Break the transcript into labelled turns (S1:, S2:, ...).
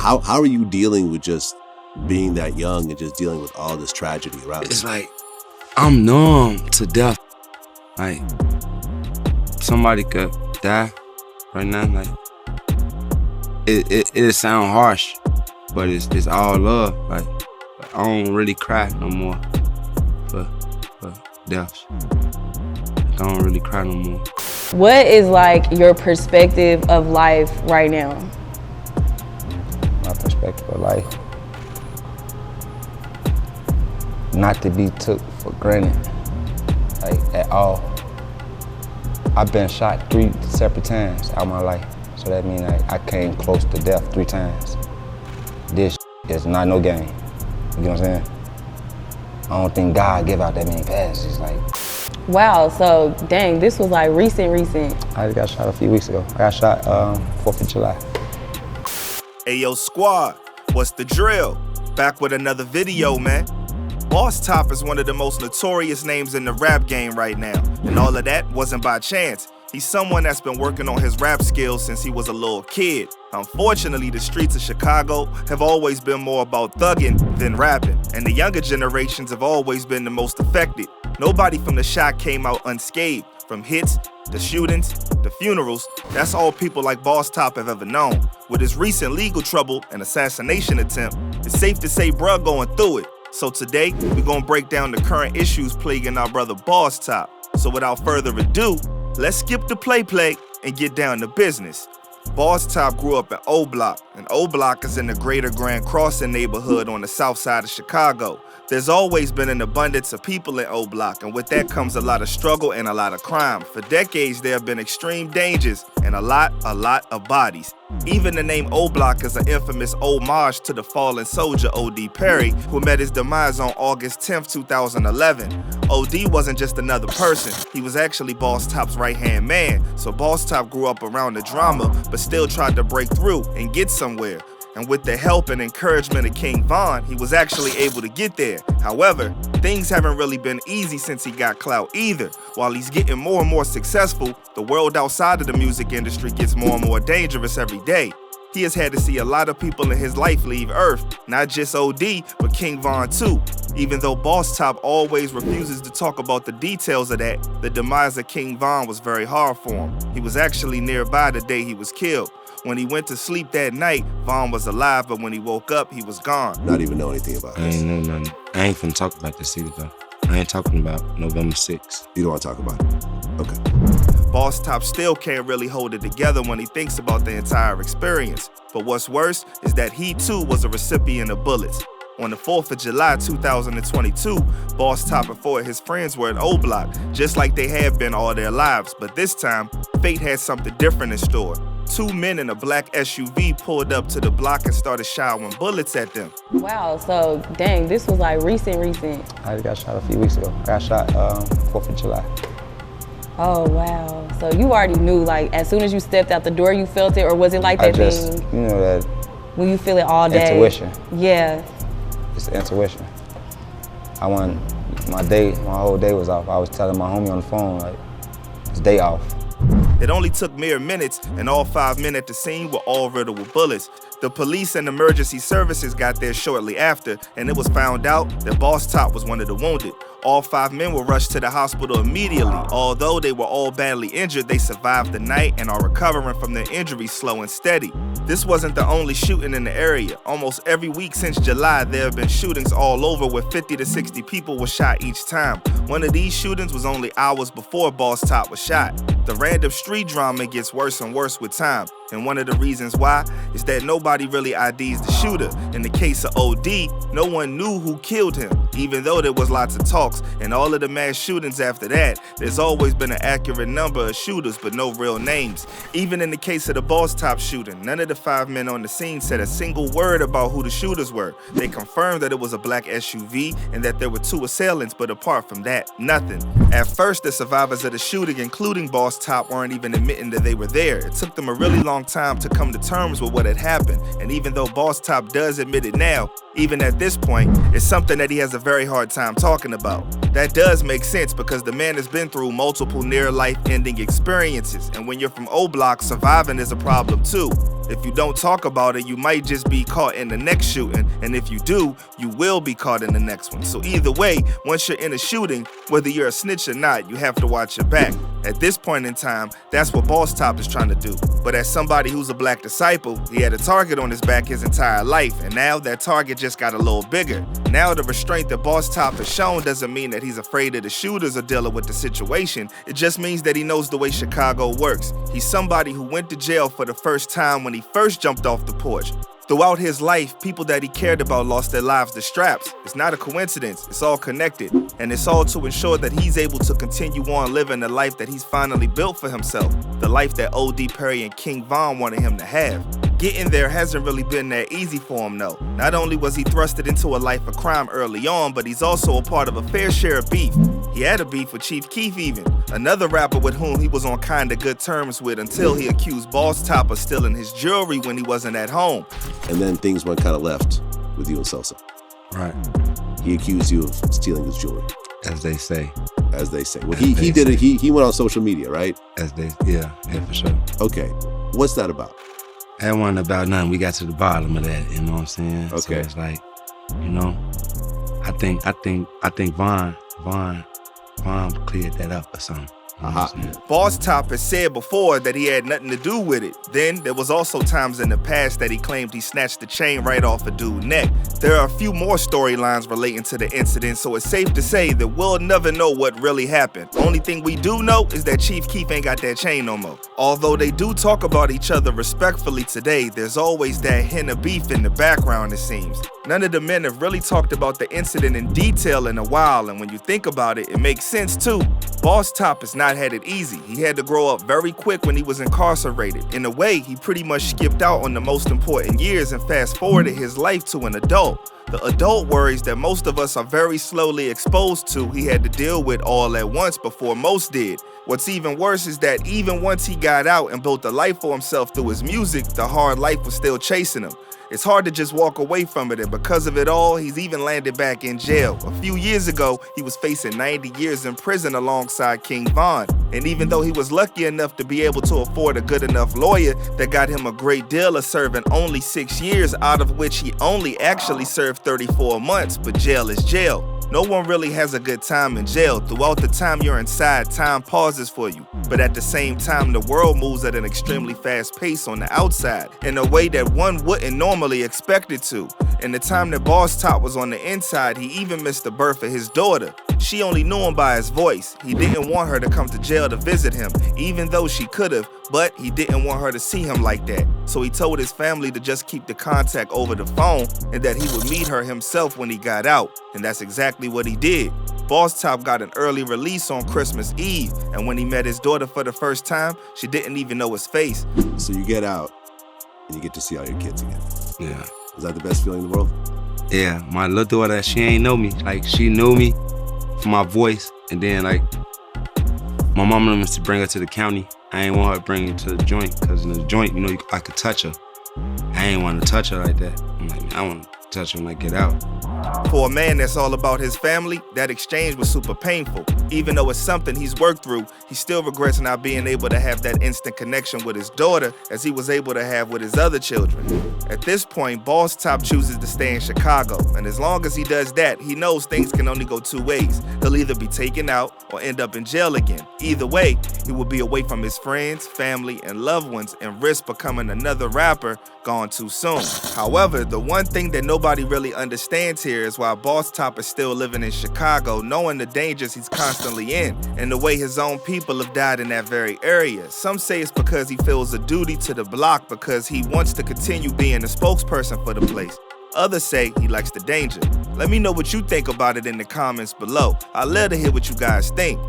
S1: How are you dealing with just being that young and just dealing with all this tragedy around you?
S2: It's like, I'm numb to death. Like, somebody could die right now. Like, it sound harsh, but it's all love. Like, I don't really cry no more for death. I don't really cry no more.
S3: What is like your perspective of life right now?
S4: My perspective of life, not to be took for granted, like at all. I've been shot 3 separate times out of my life, so that means like, I came close to death 3 times. This is not no game. You know what I'm saying? I don't think God give out that many passes. Like,
S3: wow, so dang, this was like recent.
S4: I just got shot a few weeks ago. I got shot 4th of July.
S5: Hey yo, squad, what's the drill? Back with another video, man. Bosstop is one of the most notorious names in the rap game right now, and all of that wasn't by chance. He's someone that's been working on his rap skills since he was a little kid. Unfortunately, the streets of Chicago have always been more about thugging than rapping, and the younger generations have always been the most affected. Nobody from the shot came out unscathed. From hits, the shootings, the funerals, that's all people like Bosstop have ever known. With his recent legal trouble and assassination attempt, it's safe to say bruh going through it. So today, we're gonna break down the current issues plaguing our brother Bosstop. So without further ado, let's skip the play and get down to business. Bosstop grew up in Oblock, and Oblock is in the greater Grand Crossing neighborhood on the south side of Chicago. There's always been an abundance of people in Oblock, and with that comes a lot of struggle and a lot of crime. For decades, there have been extreme dangers and a lot of bodies. Even the name Oblock is an infamous homage to the fallen soldier O.D. Perry, who met his demise on August 10th, 2011. O.D. wasn't just another person, he was actually Bosstop's right-hand man. So Bosstop grew up around the drama, but still tried to break through and get somewhere. And with the help and encouragement of King Von, he was actually able to get there. However, things haven't really been easy since he got clout either. While he's getting more and more successful, the world outside of the music industry gets more and more dangerous every day. He has had to see a lot of people in his life leave Earth, not just OD, but King Von too. Even though Bosstop always refuses to talk about the details of that, the demise of King Von was very hard for him. He was actually nearby the day he was killed. When he went to sleep that night, Von was alive, but when he woke up, he was gone.
S1: Not even know anything about
S2: I
S1: this.
S2: ain't know nothing. I ain't finna talk about this either, though. I ain't talking about November 6th.
S1: You don't want to talk about it? Okay.
S5: Bosstop still can't really hold it together when he thinks about the entire experience. But what's worse is that he too was a recipient of bullets. On the 4th of July 2022, Bosstop and 4 of his friends were in Oblock, just like they have been all their lives. But this time, fate had something different in store. 2 men in a black SUV pulled up to the block and started showering bullets at them.
S3: Wow, so dang, this was like recent.
S4: I just got shot a few weeks ago. I got shot 4th of July.
S3: Oh wow, so you already knew, like as soon as you stepped out the door you felt it, or was it like that thing?
S4: You know that.
S3: When you feel it all day?
S4: Intuition.
S3: Yeah.
S4: It's intuition. My whole day was off. I was telling my homie on the phone, like, it's day off.
S5: It only took mere minutes, and all 5 men at the scene were all riddled with bullets. The police and emergency services got there shortly after, and it was found out that Bosstop was one of the wounded. All 5 men were rushed to the hospital immediately. Although they were all badly injured, they survived the night and are recovering from their injuries slow and steady. This wasn't the only shooting in the area. Almost every week since July, there have been shootings all over where 50 to 60 people were shot each time. One of these shootings was only hours before Bosstop was shot. The random street drama gets worse and worse with time. And one of the reasons why is that nobody really IDs the shooter. In the case of OD, no one knew who killed him. Even though there was lots of talks and all of the mass shootings after that, there's always been an accurate number of shooters but no real names. Even in the case of the Bosstop shooting, none of the 5 men on the scene said a single word about who the shooters were. They confirmed that it was a black SUV and that there were 2 assailants, but apart from that, nothing. At first, the survivors of the shooting, including Bosstop, weren't even admitting that they were there. It took them a really long time to come to terms with what had happened, and even though Bosstop does admit it now, even at this point, it's something that he has a very hard time talking about. That does make sense because the man has been through multiple near-life ending experiences, and when you're from Oblock, surviving is a problem too. If you don't talk about it, you might just be caught in the next shooting, and if you do, you will be caught in the next one. So either way, once you're in a shooting, whether you're a snitch or not, you have to watch your back. At this point in time, that's what Bosstop is trying to do. But as somebody who's a black disciple, he had a target on his back his entire life, and now that target just got a little bigger. Now the restraint that Bosstop has shown doesn't mean that he's afraid of the shooters or dealing with the situation. It just means that he knows the way Chicago works. He's somebody who went to jail for the first time when he first jumped off the porch. Throughout his life, people that he cared about lost their lives to straps. It's not a coincidence, it's all connected. And it's all to ensure that he's able to continue on living the life that he's finally built for himself. The life that O.D. Perry and King Von wanted him to have. Getting there hasn't really been that easy for him though. Not only was he thrusted into a life of crime early on, but he's also a part of a fair share of beef. He had a beef with Chief Keef even, another rapper with whom he was on kinda good terms with until he accused Bosstop of stealing his jewelry when he wasn't at home.
S1: And then things went kind of left with you and Sosa.
S2: Right.
S1: He accused you of stealing his jewelry.
S2: As they say.
S1: As they say. Well, he did it. He went on social media, right?
S2: Yeah, for sure.
S1: Okay. What's that about?
S2: That wasn't about nothing. We got to the bottom of that, you know what I'm saying?
S1: Okay.
S2: So it's like, you know, I think Von cleared that up or something.
S5: Bosstop has said before that he had nothing to do with it. Then there was also times in the past that he claimed he snatched the chain right off a dude's neck. There are a few more storylines relating to the incident, so it's safe to say that we'll never know what really happened. Only thing we do know is that Chief Keef ain't got that chain no more. Although they do talk about each other respectfully today, there's always that hint of beef in the background, it seems. None of the men have really talked about the incident in detail in a while, and when you think about it, it makes sense too. Bosstop has not had it easy. He had to grow up very quick when he was incarcerated. In a way, he pretty much skipped out on the most important years and fast-forwarded his life to an adult. The adult worries that most of us are very slowly exposed to, he had to deal with all at once before most did. What's even worse is that even once he got out and built a life for himself through his music, the hard life was still chasing him. It's hard to just walk away from it, and because of it all, he's even landed back in jail. A few years ago, he was facing 90 years in prison alongside King Von. And even though he was lucky enough to be able to afford a good enough lawyer that got him a great deal of serving only 6 years, out of which he only actually served 34 months, but jail is jail. No one really has a good time in jail. Throughout the time you're inside, time pauses for you. But at the same time, the world moves at an extremely fast pace on the outside, in a way that one wouldn't normally expect it to. In the time that Bosstop was on the inside, he even missed the birth of his daughter. She only knew him by his voice. He didn't want her to come to jail to visit him, even though she could have, but he didn't want her to see him like that. So he told his family to just keep the contact over the phone and that he would meet her himself when he got out. And that's exactly what he did. Bosstop got an early release on Christmas Eve, and when he met his daughter for the first time, she didn't even know his face.
S1: So you get out and you get to see all your kids again.
S2: Yeah.
S1: Is that the best feeling in the world?
S2: Yeah, my little daughter, she ain't know me. Like, she knew me from my voice, and then, like, my mom wanted to bring her to the county. I ain't want her to bring her to the joint, because in the joint, you know, I could touch her. I ain't want to touch her like that. I'm like, I want to touch her when I get out.
S5: For a man that's all about his family, that exchange was super painful. Even though it's something he's worked through, he still regrets not being able to have that instant connection with his daughter as he was able to have with his other children. At this point, Bosstop chooses to stay in Chicago, and as long as he does that, he knows things can only go two ways. He'll either be taken out or end up in jail again. Either way, he will be away from his friends, family, and loved ones and risk becoming another rapper gone too soon. However, the one thing that nobody really understands here is why Bosstop is still living in Chicago, knowing the dangers he's constantly in, and the way his own people have died in that very area. Some say it's because he feels a duty to the block because he wants to continue being the spokesperson for the place. Others say he likes the danger. Let me know what you think about it in the comments below. I'd love to hear what you guys think.